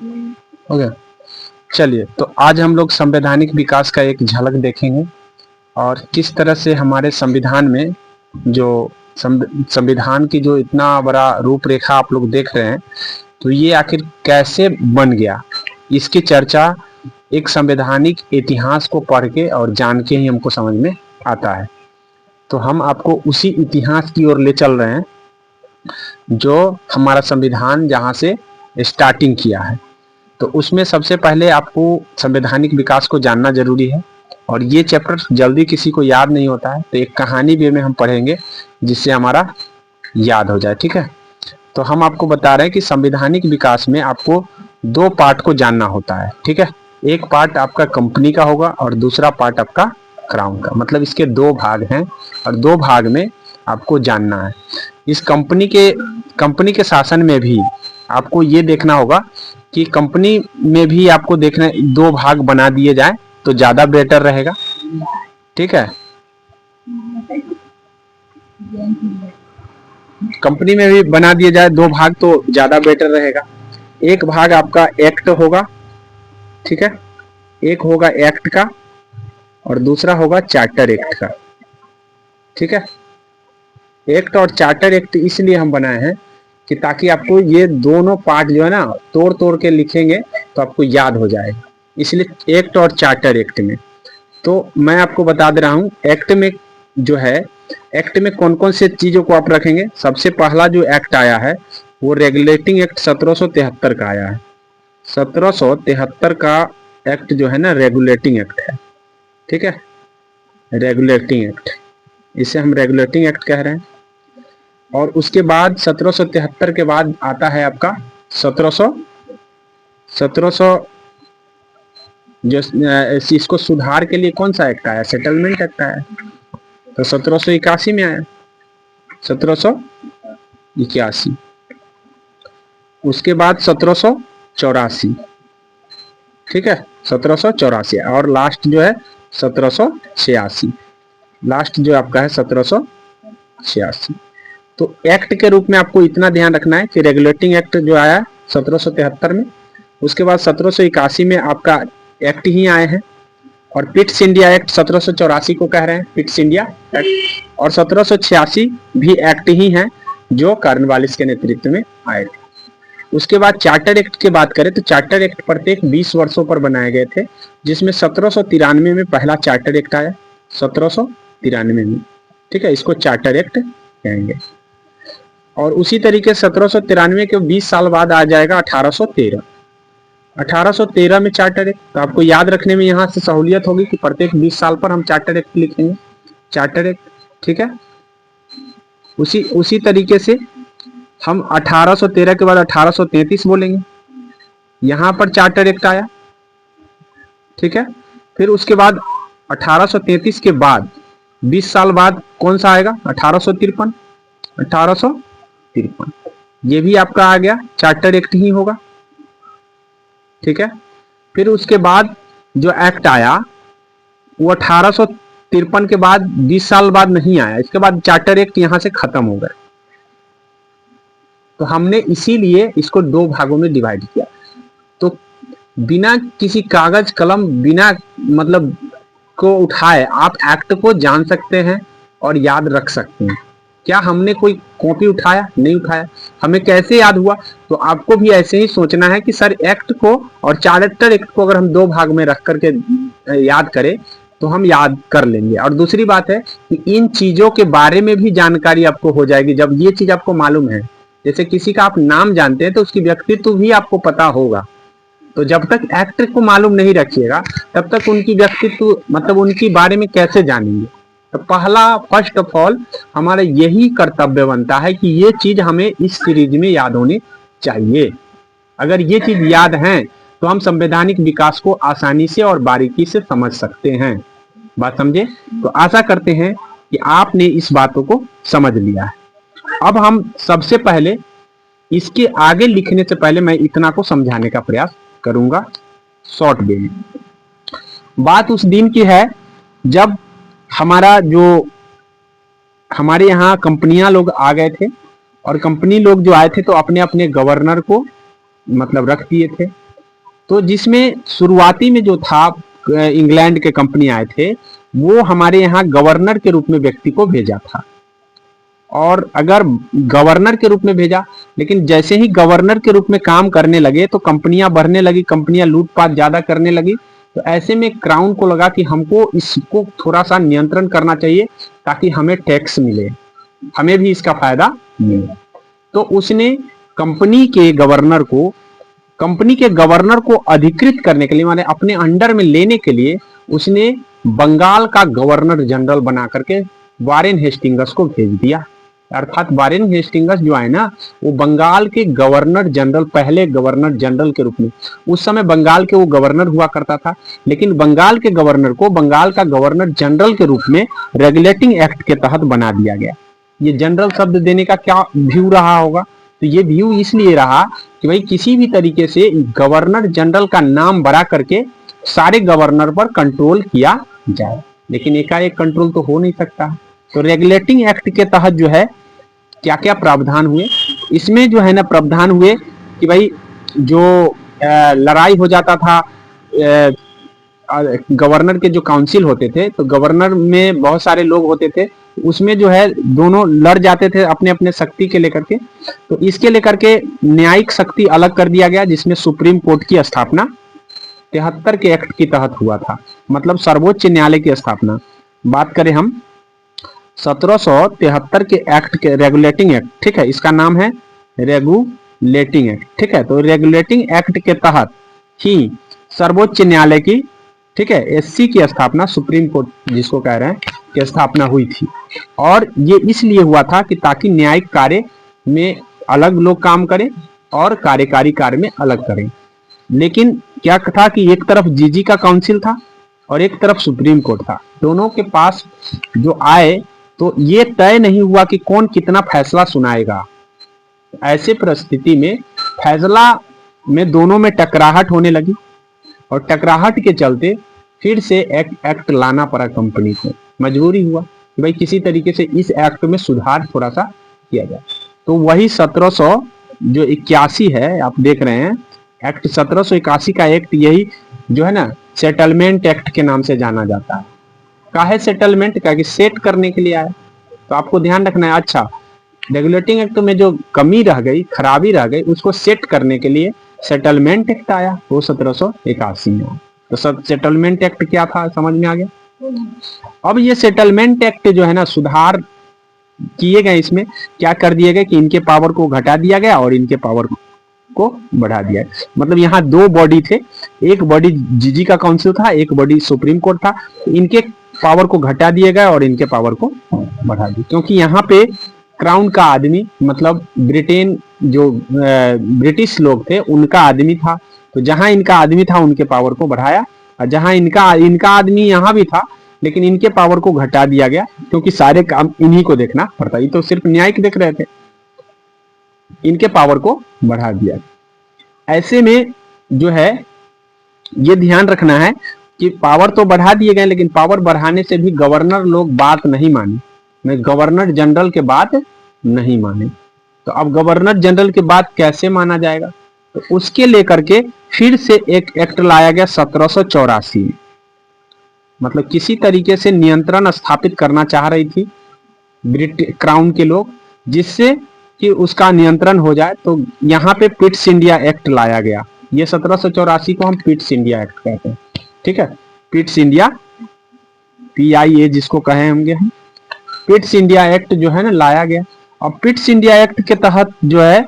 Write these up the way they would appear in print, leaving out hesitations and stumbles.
Okay, चलिए तो आज हम लोग संवैधानिक विकास का एक झलक देखेंगे और किस तरह से हमारे संविधान में जो संविधान की जो इतना बड़ा रूपरेखा आप लोग देख रहे हैं, तो ये आखिर कैसे बन गया, इसकी चर्चा एक संवैधानिक इतिहास को पढ़ के और जान के ही हमको समझ में आता है। तो हम आपको उसी इतिहास की ओर ले चल रहे हैं जो हमारा संविधान जहाँ से स्टार्टिंग किया है। तो उसमें सबसे पहले आपको संवैधानिक विकास को जानना जरूरी है और ये चैप्टर जल्दी किसी को याद नहीं होता है, तो एक कहानी वे में हम पढ़ेंगे जिससे हमारा याद हो जाए। ठीक है, तो हम आपको बता रहे हैं कि संवैधानिक विकास में आपको दो पार्ट को जानना होता है। ठीक है, एक पार्ट आपका कंपनी का होगा और दूसरा पार्ट आपका क्राउन का, मतलब इसके दो भाग हैं और दो भाग में आपको जानना है। इस कंपनी के शासन में भी आपको ये देखना होगा कि कंपनी में भी आपको देखना, दो भाग बना दिए जाए तो ज्यादा बेटर रहेगा। ठीक है, कंपनी में भी बना दिए जाए दो भाग तो ज्यादा बेटर रहेगा। एक भाग आपका एक्ट होगा, ठीक है, एक होगा एक्ट का और दूसरा होगा चार्टर एक्ट का। ठीक है, एक्ट और चार्टर एक्ट इसलिए हम बनाए हैं कि ताकि आपको ये दोनों पार्ट जो है ना तोड़ तोड़ के लिखेंगे तो आपको याद हो जाएगा, इसलिए एक्ट और चार्टर एक्ट में। तो मैं आपको बता दे रहा हूँ एक्ट में जो है, एक्ट में कौन कौन से चीजों को आप रखेंगे। सबसे पहला जो एक्ट आया है वो रेगुलेटिंग एक्ट 1773 का आया है। 1773 का एक्ट जो है ना रेगुलेटिंग एक्ट है। ठीक है, रेगुलेटिंग एक्ट, इसे हम रेगुलेटिंग एक्ट कह रहे हैं। और उसके बाद 1773 के बाद आता है आपका 1700 जो इसको सुधार के लिए कौन सा एक्ट आया, सेटलमेंट एक्ट आया, तो 1781 में आया, 1781। उसके बाद 1784, ठीक है, 1784 और लास्ट जो है 1786, लास्ट जो आपका है 1786। तो एक्ट के रूप में आपको इतना ध्यान रखना है कि रेगुलेटिंग एक्ट जो आया 1773 में, उसके बाद 1781 में आपका एक्ट ही आए हैं, और पिट्स इंडिया एक्ट 1784 को कह रहे हैं, पिट्स इंडिया एक्ट, और 1786 भी एक्ट ही हैं जो कॉर्नवालिस के नेतृत्व में आए थे। उसके बाद चार्टर एक्ट की बात करें तो चार्टर एक्ट प्रत्येक 20 वर्षों पर बनाए गए थे, जिसमें 1793 में पहला चार्टर एक्ट आया, 1793 में। ठीक है, इसको चार्टर एक्ट कहेंगे। और उसी तरीके 1793 के 20 साल बाद आ जाएगा 1813। 1813 में चार्टर एक्ट, तो आपको याद रखने में यहाँ से सहूलियत होगी कि प्रत्येक 20 साल पर हम चार्टर एक्ट लिखेंगे, चार्टर एक्ट। ठीक है, उसी तरीके से हम 1813 के बाद 1833 बोलेंगे, यहाँ पर चार्टर एक्ट आया। ठीक है, फिर उसके बाद 1833 के बाद 20 साल बाद कौन सा आएगा, 1853। 1853 ये भी आपका आ गया, चार्टर एक्ट ही होगा। ठीक है, फिर उसके बाद जो एक्ट आया वो 1853 के बाद 20 साल बाद नहीं आया, इसके बाद चार्टर एक्ट यहां से खत्म हो गया। तो हमने इसीलिए इसको दो भागों में डिवाइड किया। तो बिना किसी कागज कलम, बिना मतलब को उठाए आप एक्ट को जान सकते हैं और याद रख सकते हैं। क्या हमने कोई कॉपी उठाया? नहीं उठाया। हमें कैसे याद हुआ? तो आपको भी ऐसे ही सोचना है कि सर एक्ट को और चार्टर एक्ट को अगर हम दो भाग में रख करके याद करें तो हम याद कर लेंगे। और दूसरी बात है कि इन चीजों के बारे में भी जानकारी आपको हो जाएगी जब ये चीज आपको मालूम है। जैसे किसी का आप नाम जानते हैं तो उसकी व्यक्तित्व भी आपको पता होगा। तो जब तक एक्ट को मालूम नहीं रखिएगा तब तक उनकी व्यक्तित्व मतलब उनके बारे में कैसे जानेंगे। तो पहला फर्स्ट ऑफ ऑल हमारा यही कर्तव्य बनता है कि ये चीज हमें इस सीरीज में याद होनी चाहिए। अगर ये चीज याद है तो हम संवैधानिक विकास को आसानी से और बारीकी से समझ सकते हैं। बात समझे? तो आशा करते हैं कि आपने इस बातों को समझ लिया है। अब हम सबसे पहले इसके आगे लिखने से पहले मैं इतना को समझाने का प्रयास करूंगा शॉर्ट वे में। बात उस दिन की है जब हमारे यहाँ कंपनियां लोग आ गए थे, और कंपनी लोग जो आए थे तो अपने अपने गवर्नर को मतलब रख दिए थे। तो जिसमें शुरुआती में जो था इंग्लैंड के कंपनी आए थे, वो हमारे यहाँ गवर्नर के रूप में व्यक्ति को भेजा था। और अगर गवर्नर के रूप में भेजा, लेकिन जैसे ही गवर्नर के रूप में काम करने लगे तो कंपनियां बढ़ने लगी, कंपनियां लूटपाट ज्यादा करने लगी। तो ऐसे में क्राउन को लगा कि हमको इसको थोड़ा सा नियंत्रण करना चाहिए ताकि हमें टैक्स मिले, हमें भी इसका फायदा मिले। तो उसने कंपनी के गवर्नर को अधिकृत करने के लिए, माने अपने अंडर में लेने के लिए, उसने बंगाल का गवर्नर जनरल बना करके वारेन हेस्टिंग्स को भेज दिया। अर्थात वारेन हेस्टिंग्स जो है ना, वो बंगाल के गवर्नर जनरल, पहले गवर्नर जनरल के रूप में, उस समय बंगाल के वो गवर्नर हुआ करता था, लेकिन बंगाल के गवर्नर को बंगाल का गवर्नर जनरल के रूप में रेगुलेटिंग एक्ट के तहत बना दिया गया। ये जनरल शब्द देने का क्या व्यू रहा होगा? तो ये व्यू इसलिए रहा कि भाई किसी भी तरीके से गवर्नर जनरल का नाम बड़ा करके सारे गवर्नर पर कंट्रोल किया जाए, लेकिन एकाएक कंट्रोल तो हो नहीं सकता। तो रेगुलेटिंग एक्ट के तहत जो है क्या क्या प्रावधान हुए, इसमें जो है ना प्रावधान हुए कि भाई जो लड़ाई हो जाता था, गवर्नर के जो काउंसिल होते थे, तो गवर्नर में बहुत सारे लोग होते थे, उसमें जो है दोनों लड़ जाते थे अपने अपने शक्ति के लेकर के। तो इसके लेकर के न्यायिक शक्ति अलग कर दिया गया, जिसमें सुप्रीम कोर्ट की स्थापना 73 के एक्ट के तहत हुआ था, मतलब सर्वोच्च न्यायालय की स्थापना। बात करें हम 1773 के एक्ट के, रेगुलेटिंग एक्ट, ठीक है, इसका नाम है रेगुलेटिंग एक्ट, ठीक है। तो रेगुलेटिंग एक्ट के तहत ही सर्वोच्च न्यायालय की, ठीक है, एससी की स्थापना, सुप्रीम कोर्ट जिसको कह रहे हैं, की स्थापना हुई थी। और ये इसलिए हुआ था कि ताकि न्यायिक कार्य में अलग लोग काम करें और कार्यकारी कार्य में अलग करें। लेकिन क्या था कि एक तरफ जीजी का काउंसिल था और एक तरफ सुप्रीम कोर्ट था, दोनों के पास जो आए तो ये तय नहीं हुआ कि कौन कितना फैसला सुनाएगा। ऐसे परिस्थिति में फैसला में दोनों में टकराहट होने लगी और टकराहट के चलते फिर से एक्ट लाना पड़ा कंपनी को, मजबूरी हुआ कि भाई किसी तरीके से इस एक्ट में सुधार थोड़ा सा किया जाए। तो वही 1781 है, आप देख रहे हैं एक्ट 1781 का एक्ट, यही जो है ना सेटलमेंट एक्ट के नाम से जाना जाता है। काहे सेटलमेंट? क्या कि सेट करने के लिए आया। तो आपको ध्यान रखना है। अच्छा, रेगुलेटिंग एक्ट में जो कमी रह गई, खराबी रह गई, उसको सेट करने के लिए सेटलमेंट एक्ट आया, वो 1781 में। तो सब सेटलमेंट एक्ट क्या था, समझ में आ गया? अब ये सेटलमेंट एक्ट जो है ना, सुधार किए गए, इसमें क्या कर दिए गए कि इनके पावर को घटा दिया गया और इनके पावर को बढ़ा दिया। मतलब यहाँ दो बॉडी थे, एक बॉडी जीजी का काउंसिल था, एक बॉडी सुप्रीम कोर्ट था। इनके पावर को घटा दिया गया और इनके पावर को बढ़ा दिया, क्योंकि यहाँ पे क्राउन का आदमी, मतलब ब्रिटेन जो ब्रिटिश लोग थे उनका आदमी था। तो जहां इनका आदमी था उनके पावर को बढ़ाया, और जहां इनका आदमी यहाँ भी था लेकिन इनके पावर को घटा दिया गया, क्योंकि सारे काम इन्हीं को देखना पड़ता। ये तो सिर्फ न्यायिक देख रहे थे, इनके पावर को बढ़ा दिया। ऐसे में जो है ये ध्यान रखना है कि पावर तो बढ़ा दिए गए, लेकिन पावर बढ़ाने से भी गवर्नर लोग बात नहीं माने, गवर्नर जनरल के बात नहीं माने। तो अब गवर्नर जनरल के बात कैसे माना जाएगा? तो उसके लेकर के फिर से एक एक्ट लाया गया 1784 में। मतलब किसी तरीके से नियंत्रण स्थापित करना चाह रही थी क्राउन के लोग, जिससे कि उसका नियंत्रण हो जाए। तो यहाँ पे पिट्स इंडिया एक्ट लाया गया। ये 1784 को हम पिट्स इंडिया एक्ट कहते हैं, ठीक है। पिट्स इंडिया, PIA जिसको कहे होंगे हम, पिट्स इंडिया एक्ट जो है ना लाया गया। और पिट्स इंडिया एक्ट के तहत जो है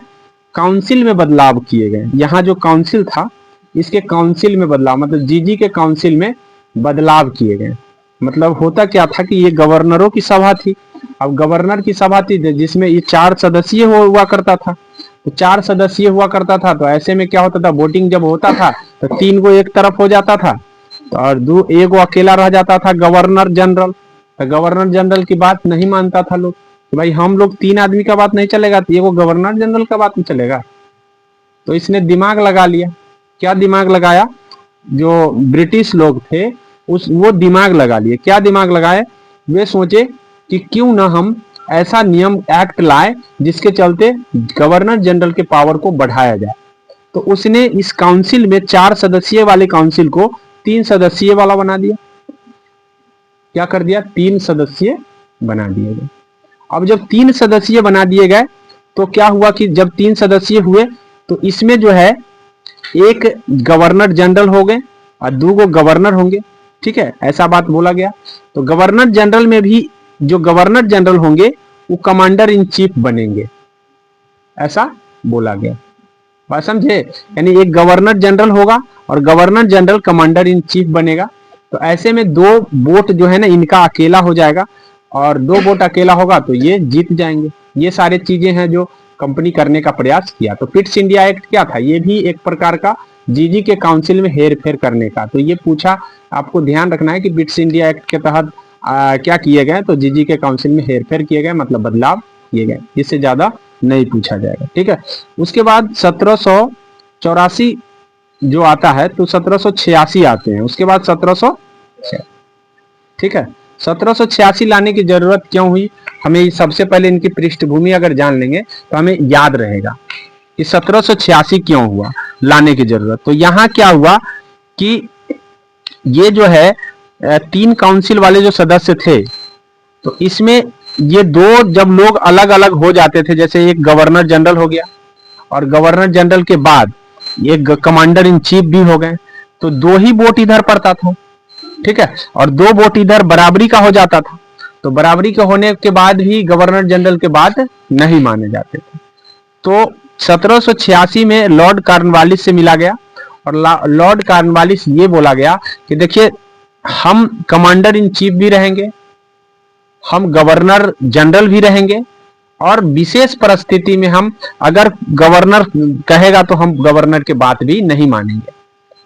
काउंसिल में बदलाव किए गए। यहाँ जो काउंसिल था, इसके काउंसिल में बदलाव, मतलब जीजी के काउंसिल में बदलाव किए गए। मतलब होता क्या था कि ये गवर्नरों की सभा थी। अब गवर्नर की सभा थी जिसमें ये 4 सदस्यीय हुआ करता था। तो 4 सदस्यीय हुआ करता था, तो ऐसे में क्या होता था, वोटिंग जब होता था तो 3 को एक तरफ हो जाता था और 1 अकेला रह जाता था गवर्नर जनरल। तो गवर्नर जनरल की बात नहीं मानता था लोग कि भाई हम लोग 3 आदमी का बात नहीं चलेगा, तो 1 गवर्नर जनरल का बात नहीं चलेगा। तो इसने दिमाग लगा लिया। क्या दिमाग लगाया? जो ब्रिटिश लोग थे वो दिमाग लगा लिए। क्या दिमाग लगाए? वे सोचे कि क्यों ना हम ऐसा नियम एक्ट लाए जिसके चलते गवर्नर जनरल के पावर को बढ़ाया जाए। तो उसने इस काउंसिल में 4 सदस्यीय वाले काउंसिल को 3 सदस्यीय वाला बना दिया। क्या कर दिया? 3 सदस्यीय बना दिए गए। अब जब 3 सदस्यीय बना दिए गए तो क्या हुआ कि जब 3 सदस्यीय हुए तो इसमें जो है एक गवर्नर जनरल हो गए और 2 गवर्नर होंगे। ठीक है, ऐसा बात बोला गया। तो गवर्नर जनरल में भी जो गवर्नर जनरल होंगे वो कमांडर इन चीफ बनेंगे, ऐसा बोला गया। बात समझे? यानी एक गवर्नर जनरल होगा और governor general commander in chief बनेगा। तो ऐसे में 2 वोट जो है ना इनका अकेला हो जाएगा और 2 वोट अकेला होगा तो ये जीत जाएंगे। ये सारी चीजें हैं जो कंपनी करने का प्रयास किया। तो पिट्स इंडिया एक्ट क्या था? ये भी एक प्रकार का जीजी के काउंसिल में हेर फेर करने का। तो ये पूछा, आपको ध्यान रखना है कि पिट्स इंडिया एक्ट के तहत क्या किए गए? तो जीजी के काउंसिल में हेर फेर किए गए, मतलब बदलाव किए गए। इससे ज्यादा नहीं पूछा जाएगा। ठीक है, उसके बाद 1784 जो आता है तो 1786 आते हैं, उसके बाद 1786। ठीक है, 1786 लाने की जरूरत क्यों हुई? हमें सबसे पहले इनकी पृष्ठभूमि अगर जान लेंगे तो हमें याद रहेगा कि 1786 क्यों हुआ, लाने की जरूरत। तो यहाँ क्या हुआ कि ये जो है 3 काउंसिल वाले जो सदस्य थे तो इसमें ये 2 जब लोग अलग अलग हो जाते थे, जैसे एक गवर्नर जनरल हो गया और गवर्नर जनरल के बाद एक कमांडर इन चीफ भी हो गए, तो 2 ही वोट इधर पड़ता था। ठीक है, और 2 वोट इधर बराबरी का हो जाता था। तो बराबरी के होने के बाद भी गवर्नर जनरल के बाद नहीं माने जाते थे। तो 1786 में लॉर्ड कॉर्नवालिस से मिला गया और लॉर्ड कॉर्नवालिस ये बोला गया कि देखिए हम कमांडर इन चीफ भी रहेंगे, हम गवर्नर जनरल भी रहेंगे और विशेष परिस्थिति में हम अगर गवर्नर कहेगा तो हम गवर्नर के बात भी नहीं मानेंगे।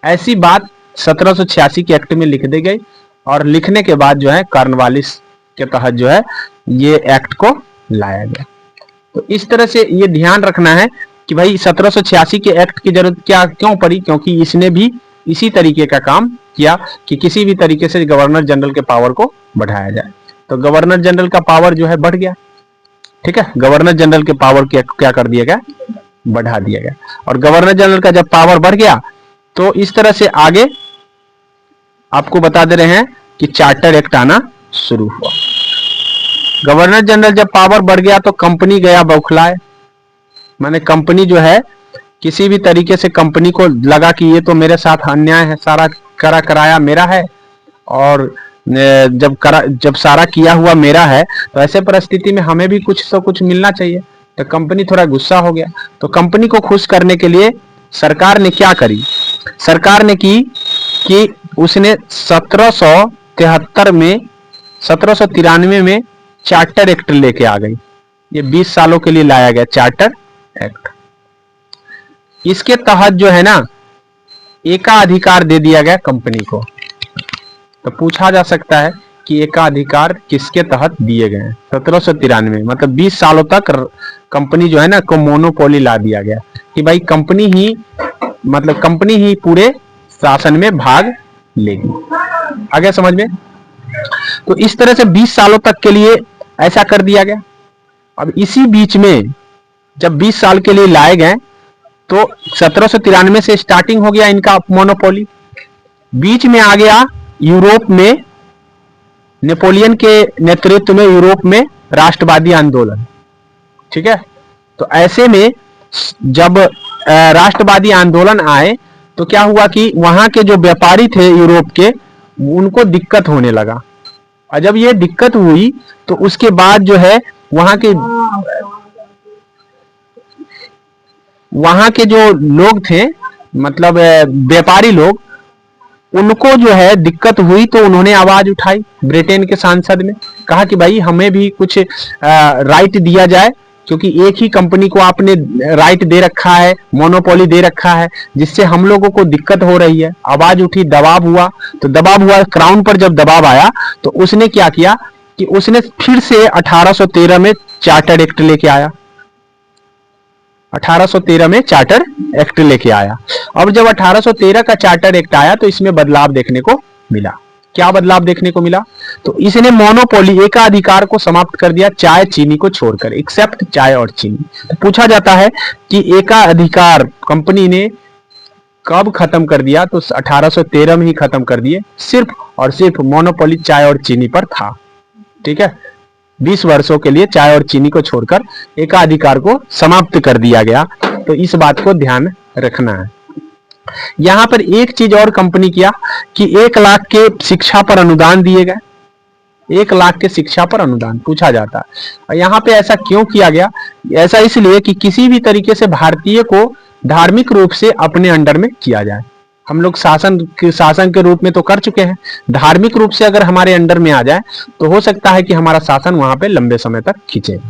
ऐसी बात 1786 के एक्ट में लिख दी गई और लिखने के बाद जो है कॉर्नवालिस के तहत जो है ये एक्ट को लाया गया। तो इस तरह से ये ध्यान रखना है कि भाई 1786 के एक्ट की जरूरत क्या क्यों पड़ी, क्योंकि इसने भी इसी तरीके का काम किया कि किसी भी तरीके से गवर्नर जनरल के पावर को बढ़ाया जाए। तो गवर्नर जनरल का पावर जो है बढ़ गया। ठीक है, गवर्नर जनरल के पावर क्या कर दिया गया? बढ़ा दिया गया। और गवर्नर जनरल का जब पावर बढ़ गया तो इस तरह से आगे आपको बता दे रहे हैं कि चार्टर एक्ट आना शुरू हुआ। गवर्नर जनरल जब पावर बढ़ गया तो कंपनी गया बौखलाए। माने कंपनी जो है किसी भी तरीके से कंपनी को लगा कि ये तो मेरे साथ अन्याय है, सारा कराया मेरा है और जब सारा किया हुआ मेरा है तो ऐसे परिस्थिति में हमें भी कुछ तो कुछ मिलना चाहिए। तो कंपनी थोड़ा गुस्सा हो गया। तो कंपनी को खुश करने के लिए सरकार ने क्या करी? सरकार ने की कि उसने 1793 में चार्टर एक्ट लेके आ गई। ये 20 सालों के लिए लाया गया चार्टर एक्ट। इसके तहत जो है ना एकाधिकार दे दिया गया कंपनी को। तो पूछा जा सकता है कि एकाधिकार किसके तहत दिए गए हैं? 1793, मतलब 20 सालों तक कंपनी जो है ना को मोनोपोली ला दिया गया कि भाई कंपनी ही पूरे शासन में भाग लेगी। आगे समझ में? तो इस तरह से 20 सालों तक के लिए ऐसा कर दिया गया। अब इसी बीच में जब 20 साल के लिए लाए गए तो 1793 से स्टार्टिंग हो गया इनका मोनोपोली। बीच में आ गया यूरोप में नेपोलियन के नेतृत्व में यूरोप में राष्ट्रवादी आंदोलन। ठीक है, तो ऐसे में जब राष्ट्रवादी आंदोलन आए तो क्या हुआ कि वहां के जो व्यापारी थे यूरोप के उनको दिक्कत होने लगा। और जब ये दिक्कत हुई तो उसके बाद जो है वहां के जो लोग थे, मतलब व्यापारी लोग, उनको जो है दिक्कत हुई तो उन्होंने आवाज उठाई ब्रिटेन के सांसद में, कहा कि भाई हमें भी कुछ राइट दिया जाए, क्योंकि एक ही कंपनी को आपने राइट दे रखा है, मोनोपोली दे रखा है, जिससे हम लोगों को दिक्कत हो रही है। आवाज उठी, दबाव हुआ। तो दबाव हुआ, क्राउन पर जब दबाव आया तो उसने क्या किया कि उसने फिर से 1813 में चार्टर एक्ट लेके आया। 1813 में चार्टर एक्ट लेके आया। अब जब 1813 का चार्टर एक्ट आया तो इसमें बदलाव देखने को मिला। क्या बदलाव देखने को मिला? तो इसने मोनोपोली, एकाधिकार को समाप्त कर दिया चाय चीनी को छोड़कर, एक्सेप्ट चाय और चीनी। तो पूछा जाता है कि एकाधिकार कंपनी ने कब खत्म कर दिया? तो 1813 में ही खत्म कर दिए। सिर्फ और सिर्फ मोनोपोली चाय और चीनी पर था। ठीक है, 20 वर्षों के लिए चाय और चीनी को छोड़कर एकाधिकार को समाप्त कर दिया गया। तो इस बात को ध्यान रखना है। यहां पर एक चीज और कंपनी किया कि 1 लाख के शिक्षा पर अनुदान दिए गए। 1 लाख के शिक्षा पर अनुदान पूछा जाता है। और यहाँ पे ऐसा क्यों किया गया? ऐसा इसलिए कि किसी भी तरीके से भारतीय को धार्मिक रूप से अपने अंडर में किया जाए। हम लोग शासन के रूप में तो कर चुके हैं, धार्मिक रूप से अगर हमारे अंडर में आ जाए तो हो सकता है कि हमारा शासन वहां पे लंबे समय तक खींचे।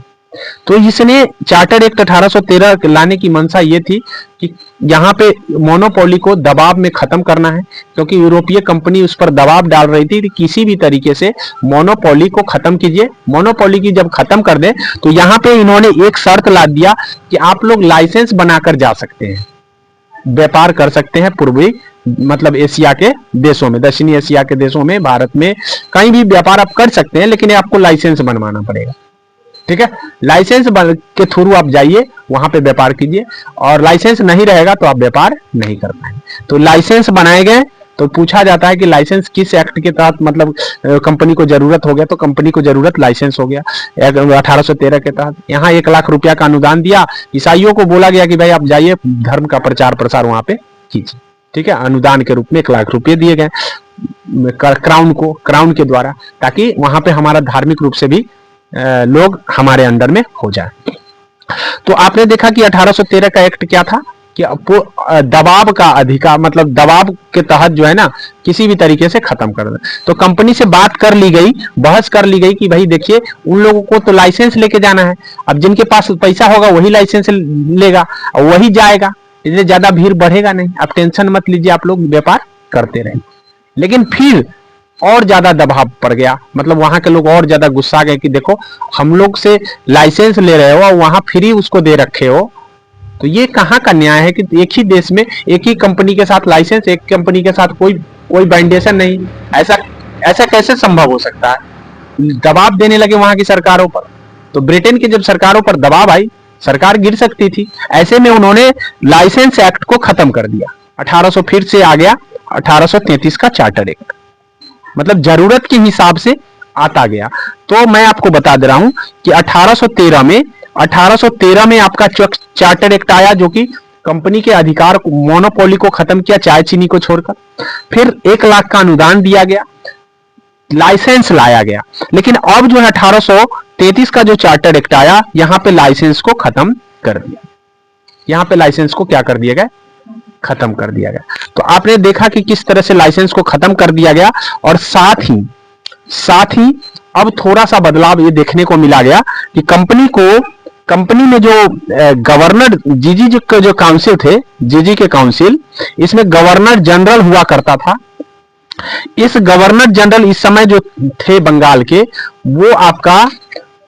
तो इसने चार्टर एक्ट 1813 लाने की मंशा ये थी कि यहाँ पे मोनोपोली को दबाव में खत्म करना है, क्योंकि यूरोपीय कंपनी उस पर दबाव डाल रही थी कि किसी भी तरीके से मोनोपोली को खत्म कीजिए। मोनोपोली की जब खत्म कर दे तो यहाँ पे इन्होंने एक शर्त ला दिया कि आप लोग लाइसेंस बनाकर जा सकते हैं, व्यापार कर सकते हैं पूर्वी मतलब एशिया के देशों में, दक्षिणी एशिया के देशों में, भारत में कहीं भी व्यापार आप कर सकते हैं, लेकिन आपको लाइसेंस बनवाना पड़ेगा। ठीक है, लाइसेंस के थ्रू आप जाइए, वहां पे व्यापार कीजिए, और लाइसेंस नहीं रहेगा तो आप व्यापार नहीं कर पाएंगे। तो लाइसेंस बनाए गए। तो पूछा जाता है कि लाइसेंस किस एक्ट के तहत मतलब कंपनी को जरूरत हो गया? तो कंपनी को जरूरत लाइसेंस हो गया 1813 के तहत। यहाँ 1 लाख रुपया का अनुदान दिया। ईसाइयों को बोला गया कि भाई आप जाइए धर्म का प्रचार प्रसार वहां पे कीजिए। ठीक है, अनुदान के रूप में 1 लाख रुपये दिए गए क्राउन के द्वारा, ताकि वहां पे हमारा धार्मिक रूप से भी लोग हमारे अंडर में हो जाए। तो आपने देखा कि 1813 का एक्ट क्या था कि दबाव का अधिकार, मतलब दबाव के तहत जो है ना किसी भी तरीके से खत्म कर दे। तो कंपनी से बात कर ली गई, बहस कर ली गई कि भाई देखिए उन लोगों को तो लाइसेंस लेके जाना है, अब जिनके पास पैसा होगा वही लाइसेंस लेगा और वही जाएगा, इसलिए ज्यादा भीड़ बढ़ेगा नहीं, आप टेंशन मत लीजिए, आप लोग व्यापार करते रहे। लेकिन फिर और ज्यादा दबाव पड़ गया, मतलब वहां के लोग और ज्यादा गुस्सा गए कि देखो हम लोग से लाइसेंस ले रहे हो और वहां फ्री उसको दे रखे हो, तो ये कहाँ का न्याय है कि एक ही देश में एक ही कंपनी के साथ लाइसेंस, एक कंपनी के साथ कोई बाइंडेशन नहीं। ऐसा कैसे संभव हो सकता है? दबाव देने लगे वहां की सरकारों पर। तो ब्रिटेन की जब सरकारों पर दबाव आई, सरकार गिर सकती थी, ऐसे में उन्होंने लाइसेंस एक्ट को खत्म कर दिया। 1800 फिर से आ गया 1833 का चार्टर एक्ट, मतलब जरूरत के हिसाब से आता गया। तो मैं आपको बता दे रहा हूं कि 1813 में आपका चार्टर एक्ट आया, जो कि कंपनी के अधिकार को, मोनोपोली को खत्म किया चाय चीनी को छोड़कर। फिर 1 लाख का अनुदान दिया गया, लाइसेंस लाया गया। लेकिन अब जो है 1833 का जो चार्टर एक्ट आया, यहां पे लाइसेंस को खत्म कर दिया। यहां पे लाइसेंस को क्या कर दिया गया? खत्म कर दिया गया। तो आपने देखा कि किस तरह से लाइसेंस को खत्म कर दिया गया। और साथ ही अब थोड़ा सा बदलाव ये देखने को मिला गया कि कंपनी में जो गवर्नर जीजी के जो काउंसिल थे, जीजी के काउंसिल, इसमें गवर्नर जनरल हुआ करता था। इस गवर्नर जनरल इस समय जो थे बंगाल के, वो आपका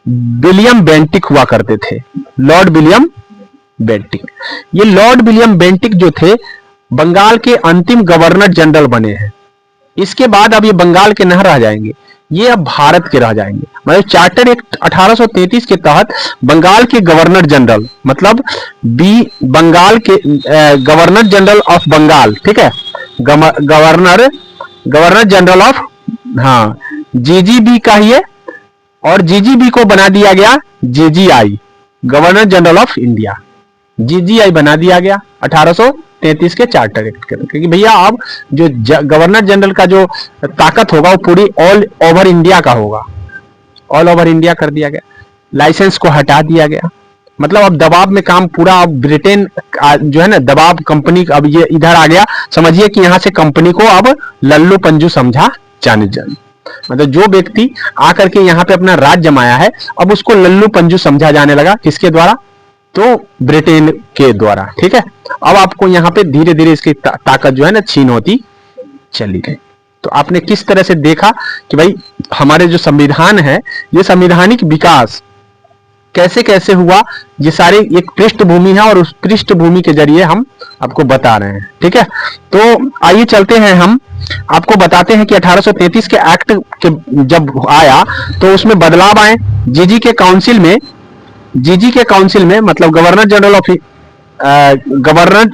विलियम बेंटिक हुआ करते थे, लॉर्ड विलियम बेंटिक। ये लॉर्ड विलियम बेंटिक जो थे बंगाल के अंतिम गवर्नर जनरल बने हैं। इसके बाद अब ये बंगाल के नहीं रह जाएंगे, ये अब भारत के रह जाएंगे। मतलब चार्टर एक्ट 1833 के तहत बंगाल के गवर्नर जनरल, मतलब बंगाल के गवर्नर जनरल ऑफ बंगाल, ठीक है, गवर्नर जनरल ऑफ, हाँ, जीजीबी का ही है, और जीजीबी को बना दिया गया जेजीआई, गवर्नर जनरल ऑफ इंडिया। जीजीआई बना दिया गया 1833 के चार्टर एक्ट के, क्योंकि भैया अब जो गवर्नर जनरल का जो ताकत होगा वो पूरी ऑल ओवर इंडिया का होगा, ऑल ओवर इंडिया कर दिया गया। लाइसेंस को हटा दिया गया, मतलब अब दबाव में काम पूरा, अब ब्रिटेन जो है ना दबाव कंपनी, अब ये इधर आ गया। समझिए कि यहां से कंपनी को अब लल्लू पंजू समझा जाने, मतलब जो व्यक्ति आकर के यहाँ पे अपना राज जमाया है, अब उसको लल्लू पंजू समझा जाने लगा। किसके द्वारा? तो ब्रिटेन के द्वारा। ठीक है, अब आपको यहाँ पे धीरे धीरे इसकी ताकत जो है ना छीन होती चली गई। तो आपने किस तरह से देखा कि भाई हमारे जो संविधान है, ये संवैधानिक विकास कैसे कैसे हुआ, ये सारी एक पृष्ठभूमि है और उस पृष्ठभूमि के जरिए हम आपको बता रहे हैं। ठीक है, तो आइए चलते हैं, हम आपको बताते हैं कि 1833 के एक्ट के जब आया तो उसमें बदलाव आए। जीजी के काउंसिल में मतलब गवर्नर जनरल ऑफ गवर्नर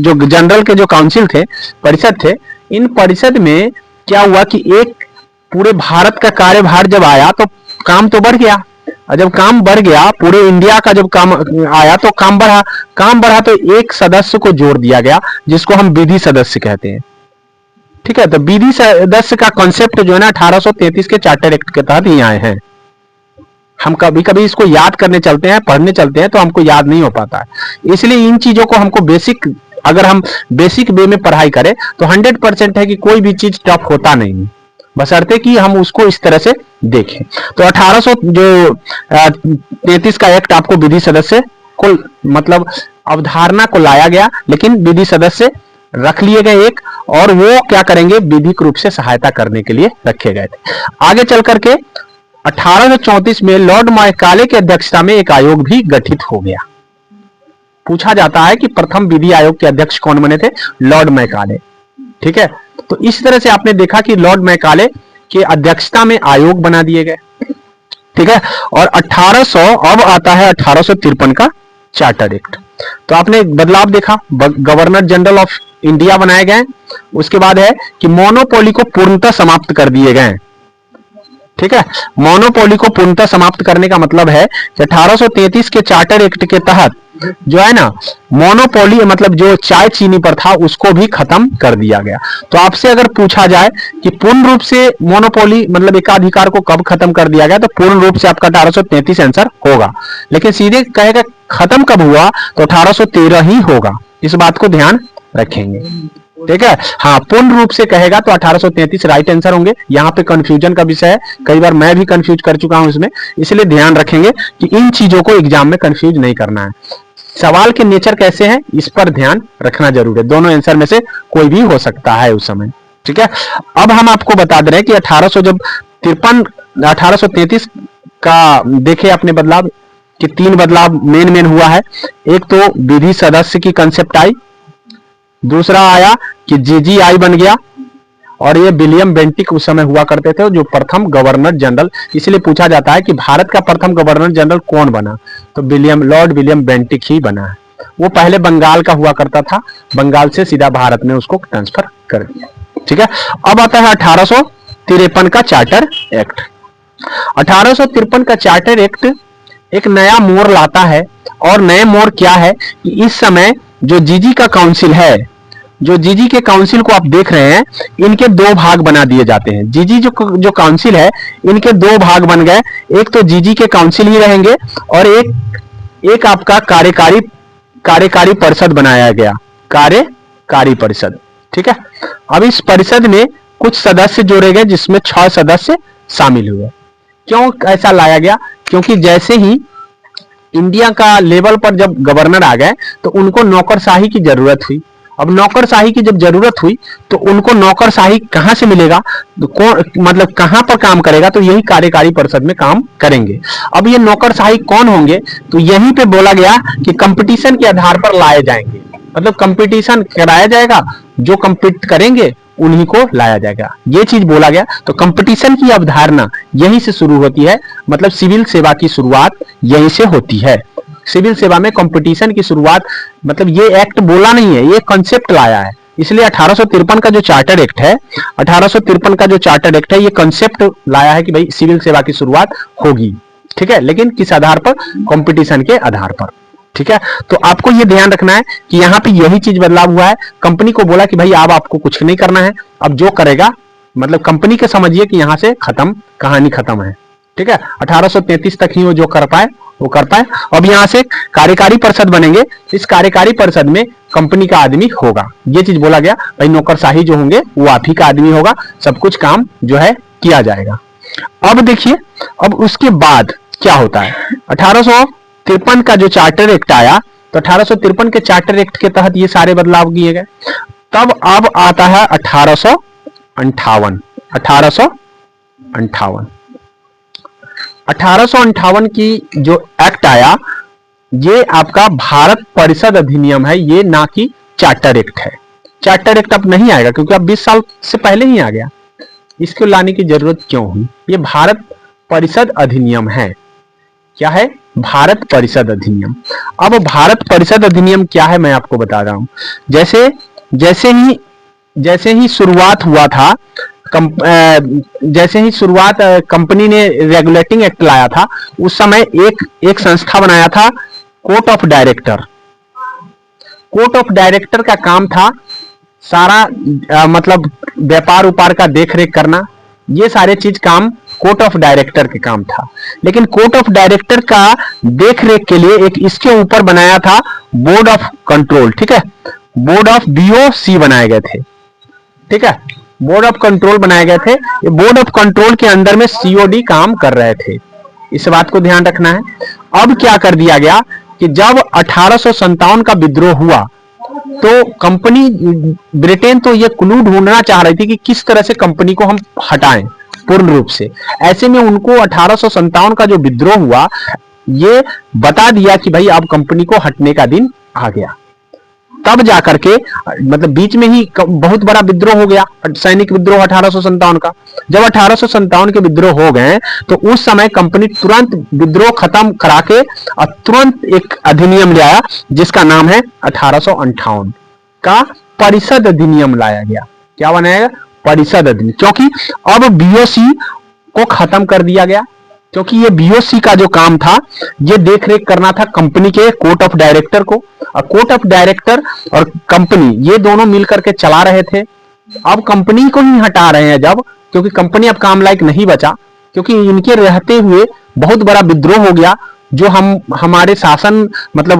जो जनरल के जो काउंसिल थे, परिषद थे, इन परिषद में क्या हुआ कि एक पूरे भारत का कार्यभार जब आया तो काम तो बढ़ गया, और जब काम बढ़ गया पूरे इंडिया का जब काम आया तो काम बढ़ा तो एक सदस्य को जोड़ दिया गया जिसको हम विधि सदस्य कहते हैं। ठीक है, तो विधि सदस्य का कॉन्सेप्ट जो है ना 1833 के चार्टर एक्ट के तहत ही आए हैं। हम कभी कभी इसको याद करने चलते हैं, पढ़ने चलते हैं तो हमको याद नहीं हो पाता है, इसलिए इन चीजों को हमको बेसिक, अगर हम बेसिक वे में पढ़ाई करें तो 100% है कि कोई भी चीज टफ होता नहीं, बशर्ते कि हम उसको इस तरह से देखें। तो 1833 का एक्ट आपको विधि सदस्य को मतलब अवधारणा को लाया गया, लेकिन विधि सदस्य रख लिए गए एक, और वो क्या करेंगे, विधिक रूप से सहायता करने के लिए रखे गए थे। आगे चल करके 1834 में लॉर्ड मैकाले की अध्यक्षता में एक आयोग भी गठित हो गया। पूछा जाता है कि प्रथम विधि आयोग के अध्यक्ष कौन बने थे, लॉर्ड मैकाले। ठीक है, तो इस तरह से आपने देखा कि लॉर्ड मैकाले के अध्यक्षता में आयोग बना दिए गए। ठीक है, और 1800 अब आता है 1853 का चार्टर एक्ट। तो आपने बदलाव देखा, गवर्नर जनरल ऑफ इंडिया बनाए गए। उसके बाद है कि मोनोपोली को पूर्णतः समाप्त कर दिए गए। ठीक है, मोनोपोली को पूर्णतः समाप्त करने का मतलब है कि 1833 के चार्टर एक्ट के तहत जो है ना मोनोपोली मतलब जो चाय चीनी पर था उसको भी खत्म कर दिया गया। तो आपसे अगर पूछा जाए कि पूर्ण रूप से मोनोपोली मतलब एकाधिकार को कब खत्म कर दिया गया, तो पूर्ण रूप से आपका 1833 आंसर होगा, लेकिन सीधे कहेगा खत्म कब हुआ तो 1813 ही होगा। इस बात को ध्यान रखेंगे। ठीक है, हाँ पूर्ण रूप से कहेगा तो 1833 राइट आंसर होंगे। यहाँ पे कंफ्यूजन का विषय है, कई बार मैं भी कंफ्यूज कर चुका हूं इसमें, इसलिए ध्यान रखेंगे कि इन चीजों को एग्जाम में कंफ्यूज नहीं करना है। सवाल के नेचर कैसे हैं इस पर ध्यान रखना जरूर है, दोनों आंसर में से कोई भी हो सकता है उस समय। ठीक है, अब हम आपको बता दे रहे हैं कि 1833 का देखे अपने बदलाव कि 3 बदलाव मेन हुआ है। एक तो विधि सदस्य की कंसेप्ट आई, दूसरा आया कि जीजीआई बन गया, और ये विलियम बेंटिक उस समय हुआ करते थे जो प्रथम गवर्नर जनरल। इसलिए पूछा जाता है कि भारत का प्रथम गवर्नर जनरल कौन बना, तो लॉर्ड विलियम बेंटिक ही बना है। वो पहले बंगाल का हुआ करता था, बंगाल से सीधा भारत में उसको ट्रांसफर कर दिया। ठीक है, अब आता है 1853 का चार्टर एक्ट। 1853 का चार्टर एक्ट एक नया मोड़ लाता है, और नए मोड़ क्या है कि इस समय जो जीजी का काउंसिल है, जो जीजी के काउंसिल को आप देख रहे हैं, इनके 2 भाग बना दिए जाते हैं। जीजी जो काउंसिल है इनके 2 भाग बन गए, एक तो जीजी के काउंसिल ही रहेंगे और एक आपका कार्यकारी परिषद बनाया गया, कार्यकारी परिषद। ठीक है, अब इस परिषद में कुछ सदस्य जोड़े गए जिसमें 6 सदस्य शामिल हुए। क्यों ऐसा लाया गया, क्योंकि जैसे ही इंडिया का लेवल पर जब गवर्नर आ गए तो उनको नौकरशाही की जरूरत हुई। अब नौकरशाही की जब जरूरत हुई तो उनको नौकरशाही कहां से मिलेगा, तो कौन मतलब कहां पर काम करेगा, तो यही कार्यकारी परिषद में काम करेंगे। अब ये नौकरशाही कौन होंगे, तो यहीं पे बोला गया कि कंपटीशन के आधार पर लाए जाएंगे, मतलब कंपटीशन कराया जाएगा, जो कंपीट करेंगे उन्हीं को लाया जाएगा, ये चीज बोला गया। तो कंपटीशन की अवधारणा यहीं से शुरू होती है, मतलब सिविल सेवा की शुरुआत यहीं से होती है। सिविल सेवा में कंपटीशन की शुरुआत, मतलब ये एक्ट बोला नहीं है, ये कॉन्सेप्ट लाया है। इसलिए 1853 का जो चार्टर एक्ट है, 1853 का जो चार्टर एक्ट है, ये कॉन्सेप्ट लाया है कि भाई सिविल सेवा की शुरुआत होगी। ठीक है, लेकिन किस आधार पर, कंपटीशन के आधार पर। ठीक है, तो आपको ये ध्यान रखना है कि यहाँ पे यही चीज बदलाव हुआ है। कंपनी को बोला कि भाई अब आपको कुछ नहीं करना है, अब जो करेगा मतलब कंपनी के समझिए कि यहाँ से खत्म, कहानी खत्म है। ठीक है, 1833 तक ही वो जो कर पाए वो कर पाए। अब यहाँ से कार्यकारी परिषद बनेंगे, इस कार्यकारी परिषद में कंपनी का आदमी होगा, ये चीज बोला गया। भाई नौकरशाही जो होंगे वो आप ही का आदमी होगा, सब कुछ काम जो है किया जाएगा। अब देखिए, अब उसके बाद क्या होता है, 1853 का जो चार्टर एक्ट आया, तो 1853 के चार्टर एक्ट के तहत ये सारे बदलाव किए गए। तब अब आता है 1858। 1858 की जो एक्ट आया, ये आपका भारत परिषद अधिनियम है, ये ना कि चार्टर एक्ट है। चार्टर एक्ट अब नहीं आएगा क्योंकि अब 20 साल से पहले ही आ गया, इसको लाने की जरूरत क्यों हुई? ये भारत परिषद अधिनियम है। क्या है? भारत परिषद अधिनियम। अब भारत परिषद अधिनियम क्या है मैं आपको बता रहा हूं। जैसे ही शुरुआत हुआ था, जैसे ही शुरुआत कंपनी ने रेगुलेटिंग एक्ट लाया था, उस समय एक संस्था बनाया था, court of director. Court of director का काम था सारा मतलब व्यापार उपार का देख रेख करना, ये सारे चीज काम कोर्ट ऑफ डायरेक्टर के काम था। लेकिन कोर्ट ऑफ डायरेक्टर का देख रेख के लिए एक इसके ऊपर बनाया था बोर्ड ऑफ कंट्रोल, ठीक है, बोर्ड ऑफ BOC बनाए गए थे, ठीक है, बोर्ड ऑफ कंट्रोल बनाए गए थे। ये बोर्ड ऑफ कंट्रोल के अंदर में COD काम कर रहे थे, इस बात को ध्यान रखना है। अब क्या कर दिया गया कि जब 1857 का विद्रोह हुआ तो कंपनी ब्रिटेन तो ये क्लू ढूंढना चाह रही थी कि किस तरह से कंपनी को हम हटाएं पूर्ण रूप से। ऐसे में उनको 1857 का जो विद्रोह हुआ ये बता दिया कि भाई अब कंपनी को हटने का दिन आ गया। तब जाकर के मतलब बीच में ही बहुत बड़ा विद्रोह हो गया, सैनिक विद्रोह 1857 का। जब 1857 के विद्रोह हो गए तो उस समय कंपनी तुरंत विद्रोह खत्म करा के और तुरंत एक अधिनियम ले आया जिसका नाम है 1858 का परिषद अधिनियम लाया गया। क्या बनाया गया? परिषद अधिनियम। क्योंकि अब BOC को खत्म कर दिया गया, क्योंकि ये BOC का जो काम था ये देख रेख करना था कंपनी के कोर्ट ऑफ डायरेक्टर को, और कोर्ट ऑफ डायरेक्टर और कंपनी ये दोनों मिलकर के चला रहे थे। अब कंपनी को ही हटा रहे हैं जब, क्योंकि कंपनी अब काम लायक नहीं बचा, क्योंकि इनके रहते हुए बहुत बड़ा विद्रोह हो गया। जो हमारे शासन मतलब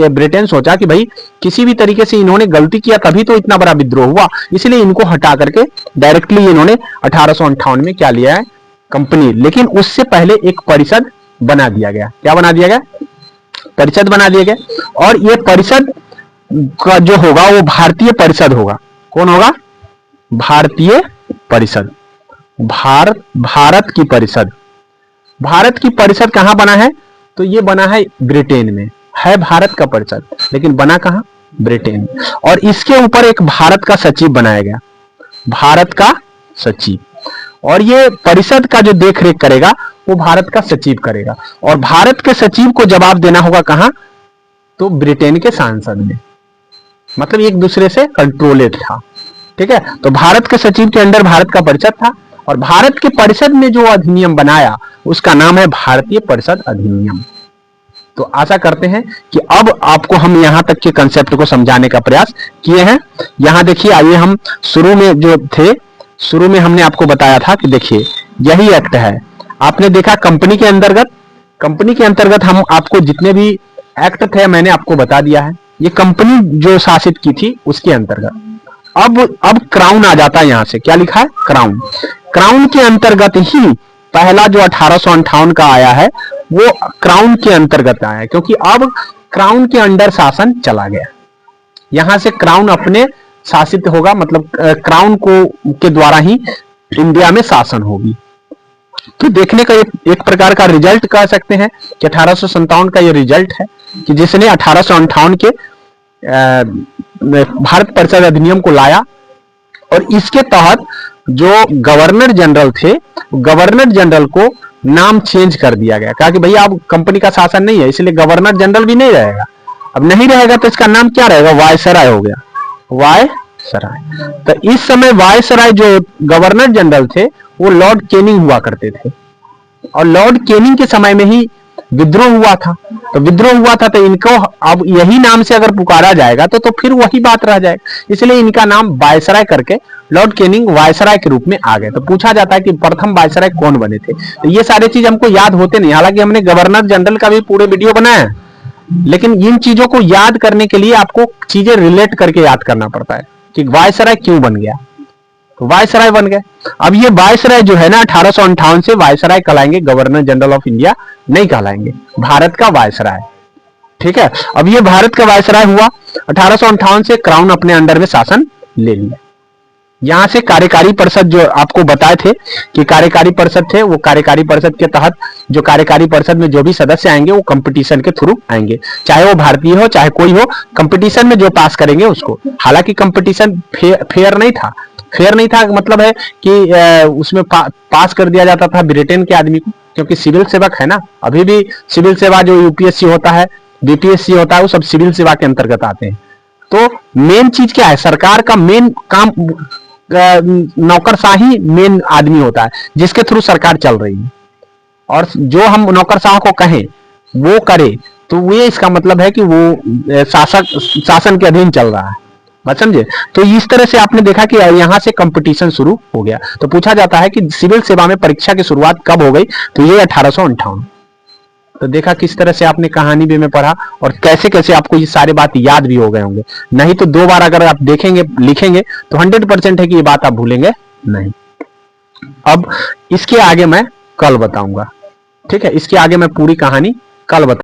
ब्रिटेन सोचा कि भाई किसी भी तरीके से इन्होंने गलती किया तभी तो इतना बड़ा विद्रोह हुआ, इसलिए इनको हटा करके डायरेक्टली इन्होंने 1858 में क्या लिया है? कंपनी। लेकिन उससे पहले एक परिषद बना दिया गया। क्या बना दिया गया? परिषद बना दिया गया। और ये परिषद का जो होगा वो भारतीय परिषद होगा। कौन होगा? भारतीय परिषद। भारत की परिषद। भारत की परिषद कहां बना है? तो ये बना है ब्रिटेन में, है भारत का परिषद, लेकिन बना कहां? ब्रिटेन। और इसके ऊपर एक भारत का सचिव बनाया गया, भारत का सचिव। और ये परिषद का जो देख रेख करेगा वो भारत का सचिव करेगा। और भारत के सचिव को जवाब देना होगा कहां? तो ब्रिटेन के सांसद में, मतलब एक दूसरे से कंट्रोलेड था, ठीक है। तो भारत के सचिव के अंडर भारत का परिषद था, और भारत के परिषद ने जो अधिनियम बनाया उसका नाम है भारतीय परिषद अधिनियम। तो आशा करते हैं कि अब आपको हम यहां तक के कंसेप्ट को समझाने का प्रयास किए हैं। यहां देखिए, आइए हम शुरू में जो थे, शुरू में हमने आपको बताया था कि देखिए यही एक्ट है। आपने देखा कंपनी के अंतर्गत हम आपको जितने भी एक्ट थे मैंने आपको बता दिया है। ये कंपनी जो शासित की थी उसके अंतर्गत। अब क्राउन आ जाता है, यहां से क्या लिखा है? क्राउन। क्राउन के अंतर्गत ही पहला जो 1858 का आया है वो क्राउन के अंतर्गत आया है, क्योंकि अब क्राउन के अंडर शासन चला गया। यहां से क्राउन अपने शासित होगा, मतलब क्राउन को के द्वारा ही इंडिया में शासन होगी। तो देखने का एक प्रकार का रिजल्ट कह सकते हैं कि 1857 का ये रिजल्ट है कि जिसने 1858 के भारत परिषद अधिनियम को लाया। और इसके तहत जो गवर्नर जनरल थे, गवर्नर जनरल को नाम चेंज कर दिया गया। कहा कि भैया अब कंपनी का शासन नहीं है, इसलिए गवर्नर जनरल भी नहीं रहेगा। अब नहीं रहेगा तो इसका नाम क्या रहेगा? वायसराय हो गया, वायसराय। तो इस समय वायसराय जो गवर्नर जनरल थे वो लॉर्ड कैनिंग हुआ करते थे, और लॉर्ड कैनिंग के समय में ही विद्रोह हुआ था। तो इनको अब यही नाम से अगर पुकारा जाएगा तो फिर वही बात रह जाएगा, इसलिए इनका नाम वायसराय करके लॉर्ड कैनिंग वायसराय के रूप में आ गए। तो पूछा जाता है कि प्रथम वायसराय कौन बने थे? तो ये सारे चीज हमको याद होते नहीं, हालांकि हमने गवर्नर जनरल का भी पूरे वीडियो बनाया है, लेकिन इन चीजों को याद करने के लिए आपको चीजें रिलेट करके याद करना पड़ता है कि वायसराय क्यों बन गया। तो वायसराय बन गए। अब ये वायसराय जो है ना 1858 से वायसराय कहलाएंगे, गवर्नर जनरल ऑफ इंडिया नहीं कहलाएंगे, भारत का वायसराय, ठीक है। अब ये भारत का वायसराय हुआ 1858 से, क्राउन अपने अंडर में शासन ले लिया। यहाँ से कार्यकारी परिषद जो आपको बताए थे कि कार्यकारी परिषद थे, वो कार्यकारी परिषद के तहत जो कार्यकारी परिषद में जो भी सदस्य आएंगे वो कंपटीशन के थ्रू आएंगे, चाहे वो भारतीय हो चाहे कोई हो, कंपटीशन में जो पास करेंगे उसको। हालांकि कंपटीशन फेयर नहीं था। फेयर नहीं था मतलब है कि उसमें पास कर दिया जाता था ब्रिटेन के आदमी को, क्योंकि सिविल सेवक है ना, अभी भी सिविल सेवा जो यूपीएससी होता है, बीपीएससी होता है, वो सब सिविल सेवा के अंतर्गत आते हैं। तो मेन चीज क्या है, सरकार का मेन काम नौकरशाही मेन आदमी होता है जिसके थ्रू सरकार चल रही है, और जो हम नौकरशाह को कहें वो करे तो ये इसका मतलब है कि वो शासन के अधीन चल रहा है, बात समझे। तो इस तरह से आपने देखा कि यहां से कंपटीशन शुरू हो गया। तो पूछा जाता है कि सिविल सेवा में परीक्षा की शुरुआत कब हो गई, तो ये 1858। तो देखा किस तरह से आपने कहानी भी में पढ़ा और कैसे कैसे आपको ये सारे बात याद भी हो गए होंगे। नहीं तो 2 बार अगर आप देखेंगे लिखेंगे तो 100% है कि ये बात आप भूलेंगे नहीं। अब इसके आगे मैं कल बताऊंगा, ठीक है, इसके आगे मैं पूरी कहानी कल बताऊंगा।